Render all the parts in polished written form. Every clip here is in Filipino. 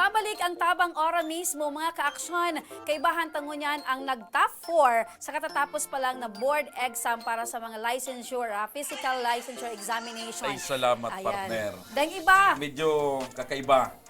Nagbabalik ang tabang ora mismo mga kaaksyon. Kaibahan tangunyan ang nag-top 4 sa katatapos pa lang na board exam para sa mga licensure, physical licensure examination. Ay, salamat, Ayan. partner. Dahil iba, Medyo kakaiba.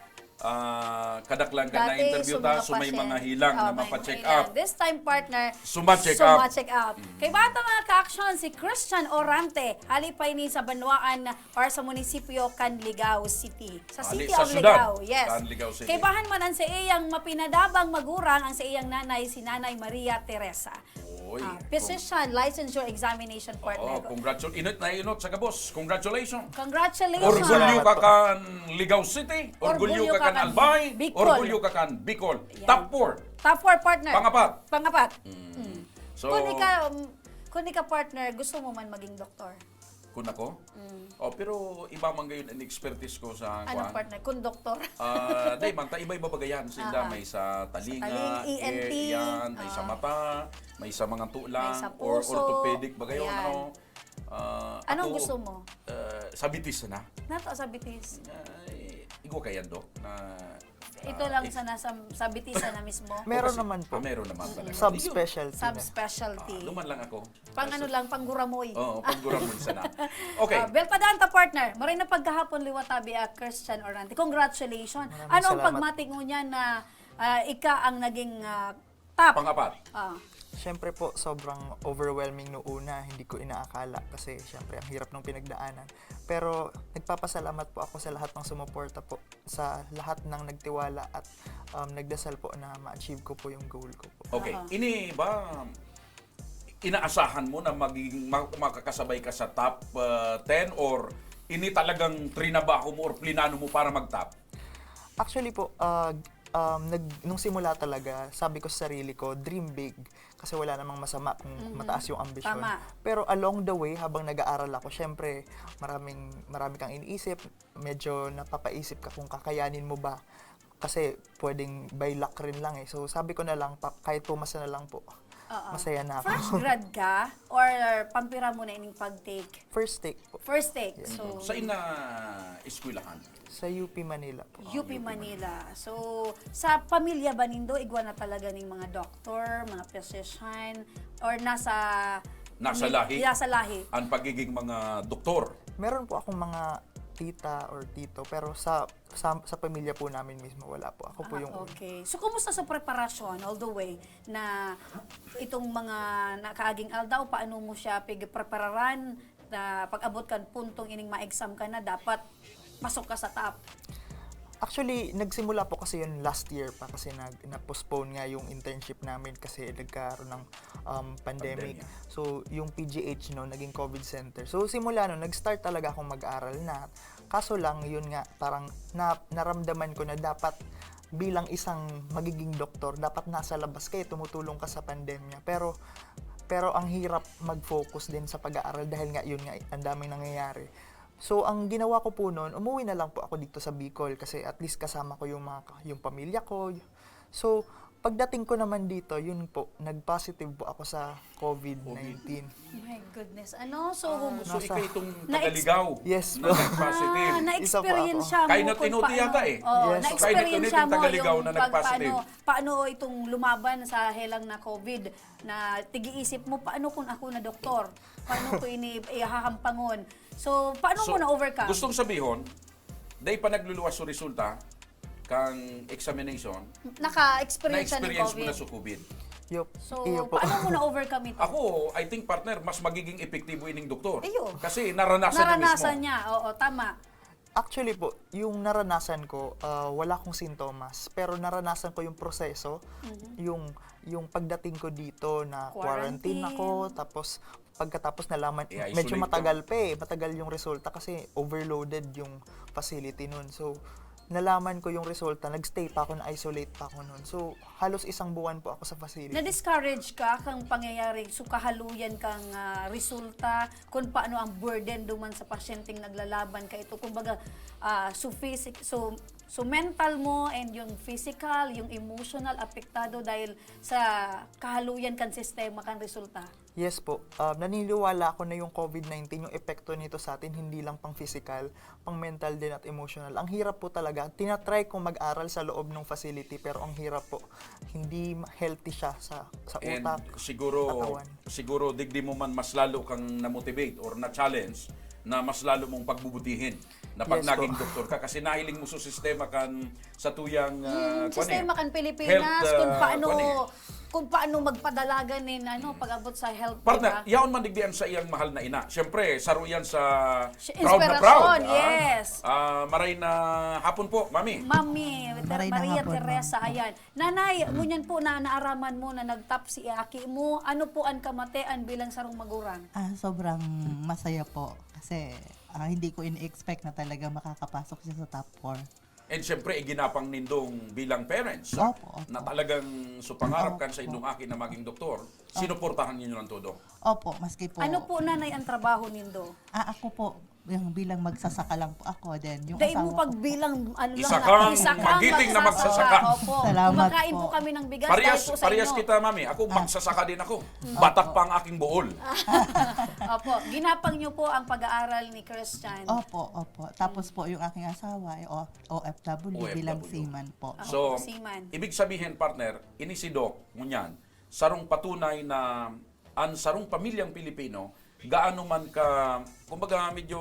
Kadaklan ka na interview ta, so may mga hilang na mapacheck up. This time, partner, Suma-check up. suma-check up. Kay bata mga ka-aksyon, si Christian Orante, halipay ni sa Banwaan or sa munisipyo Canligao City. Sa Ali, City sa of syudad, Ligao, yes. Canligao City. Kay bahan man ang sa iyang mapinadabang magurang ang sa iyang nanay, si Nanay Maria Teresa. Oy, Physician Licensure Examination Partner. congratulations. Inot sa kabos. Congratulations. Congratulations. Orgulyo ka kan Ligao City, orgulyo ka kan Albay, Bicol. orgulyo ka kan Bicol. Yan. Top 4. Top 4 partner. Pangapat. So, Kung ikaw partner, gusto mo man maging doktor? kun ako? Pero iba man gayon ang expertise ko sa Anong partner? Kung doktor? Day man, iba-iba bagayan. Sila may sa talinga, taling, ENT, yan, may sa mata, may sa mga tulang, May sa or puso. orthopedic bagayon. Ayan. Ano, Anong ako, gusto mo? Sa bitis na. Nato sa bitis. Igo kayan do na Ito lang sa bitis na mismo. Meron naman po. meron naman talaga. Subspecialty na. Subspecialty. Luman lang ako. Pang ano lang, pang guramoy. Oo, pagguramon sana. Okay. Bel Padanta partner, maray na pagkahapon liwatabi Christian Orante. Congratulations. Maraming Ano ang salamat. pagmatingo niya na ika ang naging top? Pangapat. Ah. Siyempre po, sobrang overwhelming noong una. Hindi ko inaakala kasi siyempre ang hirap ng pinagdaanan. Pero nagpapasalamat po ako sa lahat ng sumuporta po, sa lahat ng nagtiwala at nagdasal po na ma-achieve ko po yung goal ko po. Okay. Ini ba inaasahan mo na magiging makakasabay ka sa top 10 or ini talagang trinabaho mo or plinano mo para mag-top? Actually po, nung simula talaga, sabi ko sa sarili ko, dream big. Kasi wala namang masama kung mataas yung ambisyon. Tama. Pero along the way, habang nag-aaral ako, syempre, marami kang iniisip. Medyo napapaisip ka kung kakayanin mo ba. Kasi pwedeng by luck rin lang eh. So sabi ko na lang, kahit pumasa na lang po, masaya na ako. First grad ka or pampira mo na ining pag-take? First take po. First take. So, Sa ina eskwelahan. Sa UP Manila po. UP Manila. So, sa pamilya ba nindo, igwa na talaga ng mga doktor, mga physician, or nasa Lahi. Nasa lahi. Ang pagiging mga doktor. Meron po akong mga tita or tito, pero sa pamilya po namin mismo wala po. Ako po yung Okay. So, kumusta sa preparasyon all the way na itong mga nakaaging aldaw, paano mo siya pag-prepararan na pag-abot ka puntong ining ma-exam ka na, dapat pasok ka sa top? Actually, nagsimula po kasi yun last year pa kasi na-postpone nga yung internship namin kasi nagkaroon ng pandemic. Pandemya. So, yung PGH no, naging COVID center. So, simula no, nag-start talaga akong mag-aral na. Kaso lang, yun nga, parang naramdaman ko na dapat bilang isang magiging doktor, dapat nasa labas kayo, tumutulong ka sa pandemya. Pero ang hirap mag-focus din sa pag-aaral dahil nga yun nga, ang daming nangyayari. So, ang ginawa ko po noon, umuwi na lang po ako dito sa Bicol kasi at least kasama ko yung pamilya ko. So, pagdating ko naman dito, yun po, nag-positive po ako sa COVID-19. My goodness. Ano? So, So, Nasa- ikaw itong tagaligaw Yes na po. nag-positive. na-experience siya mo. Kay na kung tinuti paano- yata eh. Oo, Yes. na-experience Kay na tinuti siya yung mo tagaligaw yung na nag-positive. paano itong lumaban sa helang na COVID na tigiisip mo, paano kung ako na doktor? Paano ko ihahampangon? So, paano mo na-overcome? Gustong sabihon, dahil pa nagluluwas sa resulta, kang examination, Naka-experience siya ng na-experience mo COVID. na sa COVID. Yup. So, Iyo po. paano mo na-overcome ito? Ako, I think partner, mas magiging epektibo ining doktor. Iyo. Kasi naranasan niya mismo. Naranasan niya. Oo, tama. Actually po, yung naranasan ko, wala akong sintomas. Pero naranasan ko yung proseso, yung pagdating ko dito na quarantine ako, tapos pagkatapos nalaman, I-isolate medyo ka. matagal pa eh. Matagal yung resulta kasi overloaded yung facility nun. So, nalaman ko yung resulta, nagstay pa ako, na-isolate pa ako nun. So, halos isang buwan po ako sa facility. Na-discourage ka kang pangyayari, so kahaluyan kang resulta, kung paano ang burden duman sa pasyenteng naglalaban ka ito. Kumbaga, so mental mo and yung physical, yung emotional, apektado dahil sa kahaluyan kang sistema kang resulta. Yes po. Naniniwala ako na yung COVID-19, yung epekto nito sa atin, hindi lang pang physical, pang mental din at emotional. Ang hirap po talaga. Tinatry kong mag-aral sa loob ng facility, pero ang hirap po. Hindi healthy siya sa And utak. katawan. siguro digdi mo man mas lalo kang na-motivate or na-challenge na mas lalo mong pagbubutihin na pag Yes po. naging doktor ka kasi nahiling mo sa sistema kan sa tuyang Sistema kan Pilipinas health, kung paano magpadalagan nin pag-abot sa health. Partner, diba? yaon man digdian sa iyang mahal na ina. Siyempre, saro yan sa proud na Inspirasyon, proud. yes. Maray na hapon po, Mami. Mami, Maray na Maria hapon, Teresa, ayan. Nanay, ngunyan po na naaraman mo na nagtap si Aki mo. Ano po ang kamatean bilang sarong magurang? Sobrang masaya po kasi hindi ko in-expect na talaga makakapasok siya sa top 4. And siyempre, ginapang nindong bilang parents Opo. na talagang supangarap kan sa indong Aki na maging doktor. Sinuportahan ninyo ng todo. Opo, maski po. Ano po, nanay, ang trabaho nindo? Ako po, yung bilang magsasaka lang po ako. Then yung Dahil asawa mo ko po. pagbilang, Isa kang magiting na magsasaka. Opo. Salamat Kumakain po po. kami ng bigas Parehas, dahil po sa parehas inyo. kita, Mami. Ako, magsasaka din ako. Batak pa ang aking buol. Opo, ginapang niyo po ang pag-aaral ni Christian. Opo. Tapos po yung aking asawa ay OFW bilang OFW. seaman po. So, Seaman. ibig sabihin, partner, ini si Doc, ngunyan, sarong patunay na ang sarong pamilyang Pilipino, gaano man ka, kumbaga medyo,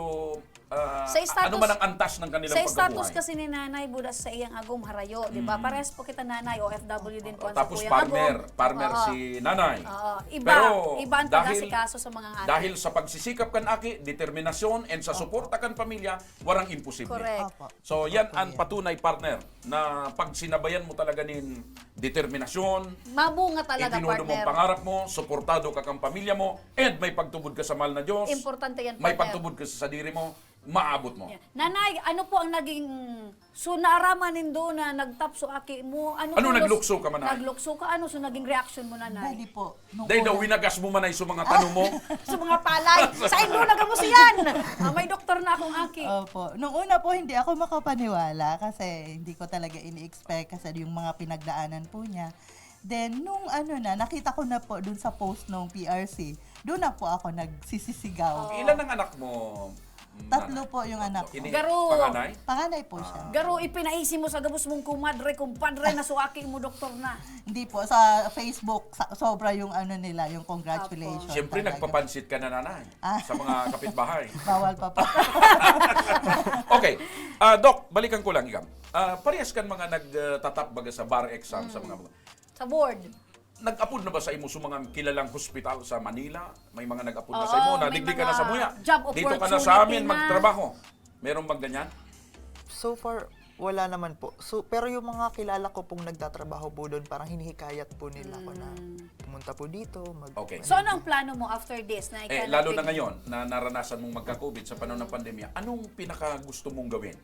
Sa status- ano man ang antas ng kanilang Sa pagkabuhay. status kasi ni nanay, budas sa iyang agom harayo, di ba? Parehas po kita nanay, OFW din po ang Tapos sa kuyang farmer agom. Oo. si nanay. Oo. Pero Iba ang pag-asikaso sa mga ate. dahil sa pagsisikap kan Aki, determinasyon, and sa suporta kan pamilya, warang imposible. Correct. Opo. So yan Opo, ang patunay, partner, na pag sinabayan mo talaga nin determinasyon, Mabunga talaga, itinudo mong partner. pangarap mo, suportado ka kang pamilya mo, and may pagtubod ka sa mahal na Diyos, Importante yan, may partner. pagtubod ka sa sadiri mo, maabot mo. Yeah. Nanay, ano po ang naging naaraman nindo na nagtapso Aki mo? Ano, po, naglukso ka, manay? Naglukso ka, ano reaction reaction mo, nanay? Bali po. Nung Dahil daw una- winagas mo man ay sa mga tanong mo, Sa mga palay, sa inyo nagamuso yan! May doktor na akong Aki. Opo. Nung una po, hindi ako makapaniwala kasi hindi ko talaga ini-expect kasi yung mga pinagdaanan po niya. Then, nung nakita ko na po dun sa post ng PRC, doon na po ako nagsisisigaw. ilan ang anak mo? Tatlo po yung anak ko. Ini, Garo. panganay? Panganay po siya. Garo, ipinaisi mo sa gabos mong kumadre, kumpadre na suaki mo doktor na. Hindi po, sa Facebook, sobra yung nila, yung congratulations. Siyempre, talaga. nagpapansit ka na, nanay, sa mga kapitbahay. Bawal pa po. Okay. Doc, balikan ko lang, Igam. Parehas kan mga nagtatap baga sa bar exam sa mga... Sa board. Nag-apod na ba sa imo sa mga kilalang hospital sa Manila? May mga nag-apod na Oo, sa imo? may Nadigdi ka na mga sa muya? job Dito ka na sa opportunity amin na. magtrabaho. Meron bang ganyan? So far, wala naman po. So, pero yung mga kilala ko pong nagtatrabaho po doon, parang hinihikayat po nila ako na pumunta po dito. Okay. So ano ang plano mo after this? Na Lalo na ngayon na naranasan mong magka-COVID sa panahon ng pandemya, anong pinaka gusto mong gawin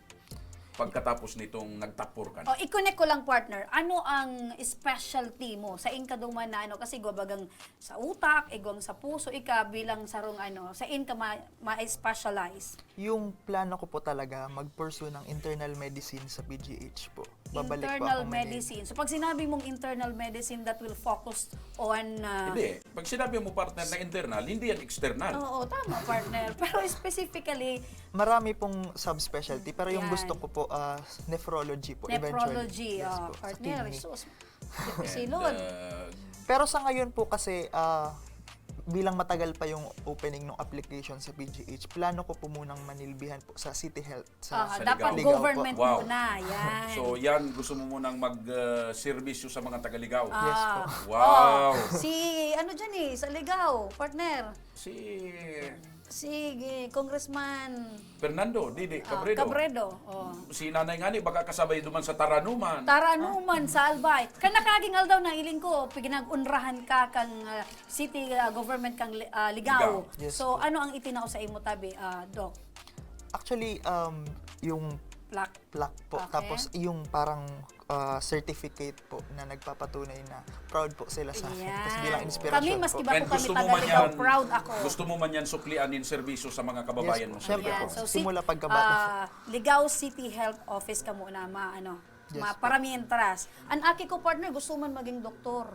pagkatapos nitong nagtapor ka na? I-connect ko lang, partner. Ano ang specialty mo sa inka duman na kasi gwabagang sa utak, igwang sa puso, ika bilang sarong sa inka ma-specialize. Yung plano ko po talaga, mag-pursue ng internal medicine sa PGH po. Babalik Internal po ako Manila. medicine. So pag sinabi mong internal medicine, that will focus on... Hindi. Pag sinabi mo partner na internal, hindi yan external. Oo, tama, partner. Pero specifically, Marami pong subspecialty, pero yung Yan. gusto ko po, nephrology po, nephrology, eventually. Yes po, sa partner. kidney. Sus, And, silod. Pero sa ngayon po kasi, bilang matagal pa yung opening ng application sa PGH, plano ko po munang manilbihan po sa City Health. sa Dapat Ligaw. government Wow. muna. Yan. So yan, gusto mo munang mag-servisyo sa mga tagaligaw. Yes po. Wow! Si, dyan sa Ligaw, partner. Si Congressman Fernando, Didi, Cabredo. Cabredo. Oh. Si nanay nga ni, baka kasabay duman sa Taranuman. Taranuman sa Albay. Kanakaging aldaw na iling ko, pinag-unrahan ka kang city government kang Ligaw. Ligaw. Yes So, ano ang itinaw sa imo tabi, Doc? Actually, yung Plaque. plaque po. Okay. Tapos yung parang certificate po na nagpapatunay na proud po sila sa akin. Tapos bilang inspiration Kami, maski po. ba And po kami gusto mo taga man Ligaw, yan- proud ako. Gusto mo man yan suklian in serbisyo sa mga kababayan Yes mo po. sa Siyempre Ligaw. po. So, Simula pagkabata po. Ligaw City Health Office ka muna, Yes po. para mientras. Ang aki ko partner, gusto man maging doktor.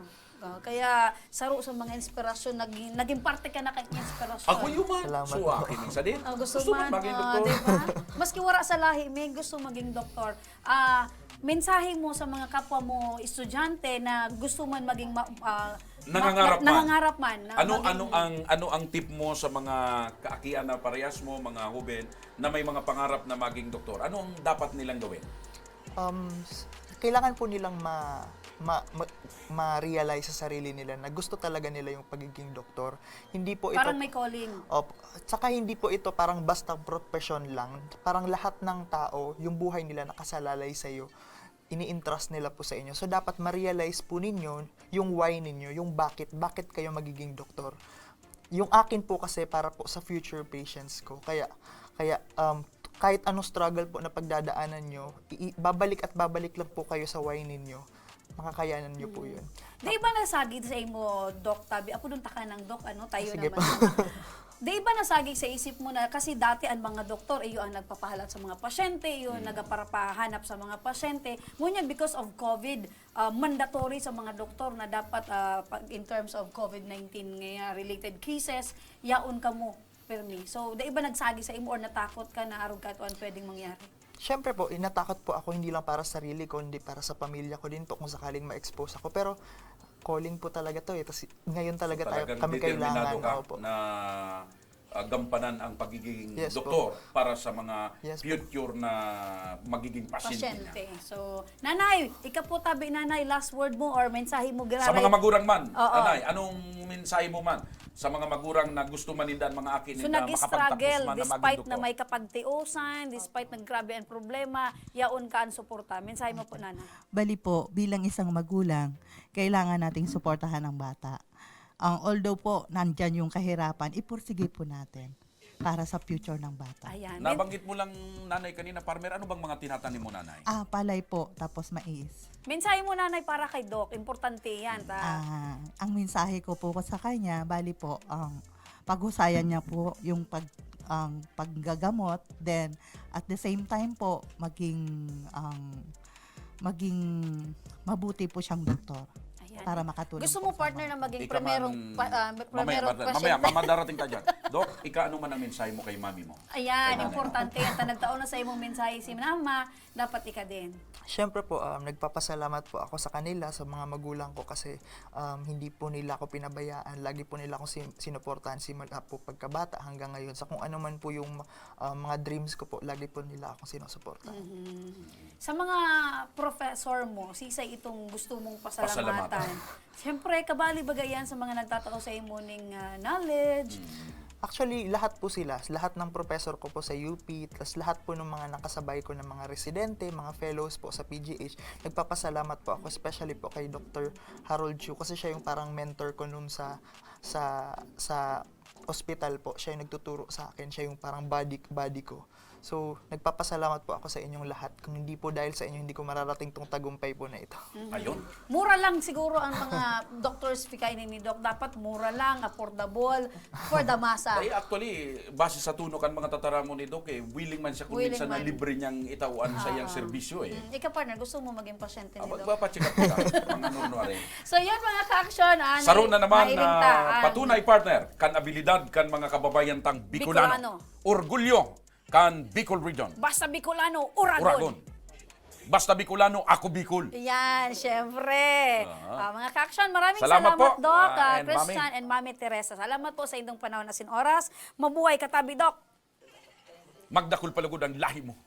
Kaya saro sa mga inspirasyon, naging parte ka na kay inspirasyon. Ako yuman. Salamat So, po. akin sa din. Gusto man man, maging doktor. diba? Maski wala sa lahi, may gusto maging doktor. Mensahe mo sa mga kapwa mo estudyante na gusto man maging Nangangarap man. na Ano ang tip mo sa mga kaakian na parehas mo, mga huben na may mga pangarap na maging doktor? Ano ang dapat nilang gawin? Kailangan po nilang ma-realize sa sarili nila na gusto talaga nila yung pagiging doktor. Hindi po ito parang may calling. Tsaka hindi po ito parang basta profession lang. Parang lahat ng tao, yung buhay nila nakasalalay sa iyo, ini-entrust nila po sa inyo. So dapat ma-realize po ninyo yung why ninyo, yung bakit kayo magiging doktor. Yung akin po kasi para po sa future patients ko. Kaya kahit anong struggle po na pagdadaanan nyo, babalik lang po kayo sa why ninyo. Makakayanan nyo po yun. Di ba nasagi sa imo, Doc Tabi? Ako dun taka ng Doc, tayo Sige naman. Di ba nasagi sa isip mo na, kasi dati ang mga doktor, iyo ang nagpapahalat sa mga pasyente, iyo ang nagparapahanap sa mga pasyente. Ngunyan, because of COVID, mandatory sa mga doktor na dapat, in terms of COVID-19 related cases, yaon ka mo, permi. So, di ba nagsagi sa imo or natakot ka na arog ka ito ang pwedeng mangyari? Siyempre po, inatakot po ako hindi lang para sa sarili ko, hindi para sa pamilya ko din po kung sakaling ma-expose ako. Pero calling po talaga to eh. Tas, ngayon talaga kami kailangan. Ka Opo. na gampanan ang pagiging Yes, doktor para sa mga Yes, future na magiging pasyente niya. So, Nanay, ikaw po tabi, Nanay, last word mo or mensahe mo Sa mga magurang man, Oo. Nanay, anong mensahe mo man sa mga magurang na gusto manindan mga akin So, na nag-struggle, makapagtapos man na despite maging na doktor? may kapagtiusan, despite naggrabe ang problema, yaon ka ang suporta. Mensahe mo po, Nanay. Bali po, bilang isang magulang, kailangan nating suportahan ang bata. Although po, nandyan yung kahirapan, ipursige po natin para sa future ng bata. Ayan. Nabanggit mo lang, Nanay, kanina, farmer, ano bang mga tinatanim mo, Nanay? Palay po, tapos mais. Mensahe mo, Nanay, para kay Doc. Importante yan. Ang mensahe ko po sa kanya, bali po, paghusayan niya po yung paggagamot, then at the same time po, maging mabuti po siyang doktor. Ayan. Para makatulong Gusto po mo, sa partner, na maging Ika primerong mamaya, darating ka dyan. Dok, ano man ang mensahe mo kay mami mo? Ayan, Kay importante yan. Nagtaon na sa imong mensahe si Mama, dapat ika din. Siyempre po, nagpapasalamat po ako sa kanila, sa mga magulang ko kasi hindi po nila ako pinabayaan. Lagi po nila akong sinuportahan simula po pagkabata hanggang ngayon. Sa kung ano man po yung mga dreams ko po, lagi po nila akong sinusuportahan. Sa mga professor mo, sisay itong gusto mong pasalamatan. Siyempre, kabali bagayan sa mga nagtatao sa imo ning knowledge. Actually, lahat po sila. Lahat ng professor ko po sa UP, tas lahat po ng mga nakasabay ko ng mga residente, mga fellows po sa PGH. Nagpapasalamat po ako, especially po kay Dr. Harold Chu, kasi siya yung parang mentor ko nun sa hospital po. Siya yung nagtuturo sa akin. Siya yung parang buddy ko. So, nagpapasalamat po ako sa inyong lahat. Kung hindi po dahil sa inyo, hindi ko mararating tong tagumpay po na ito. Ayun. Mura lang siguro ang mga doctors fikay ni Doc. Dapat mura lang, affordable, for the masa. Ay, actually, base sa tunukan mga tataramo ni Doc, willing man siya kung Willing minsan na man. libre niyang itauan sa iyang serbisyo eh. Ikaw, partner, gusto mo maging pasyente ni Doc. Magpapacheck up ka, mga nunwari. So, yun mga ka-action. Saro na naman na mailigtaan. patunay partner, kan abilidad kan mga kababayan tang Bicolano. Bicolano. Orgulyo kan Bicol Region. Basta Bicolano, Uragon. Uragon. Basta Bicolano, ako Bicol. Yan, syempre. Mga ka-action, maraming Salamat salamat, po, Doc, and Christian and Mami Teresa. Salamat po sa inyong panahon na oras. Mabuhay katabi, Doc. Magdakul palagod ang lahi mo.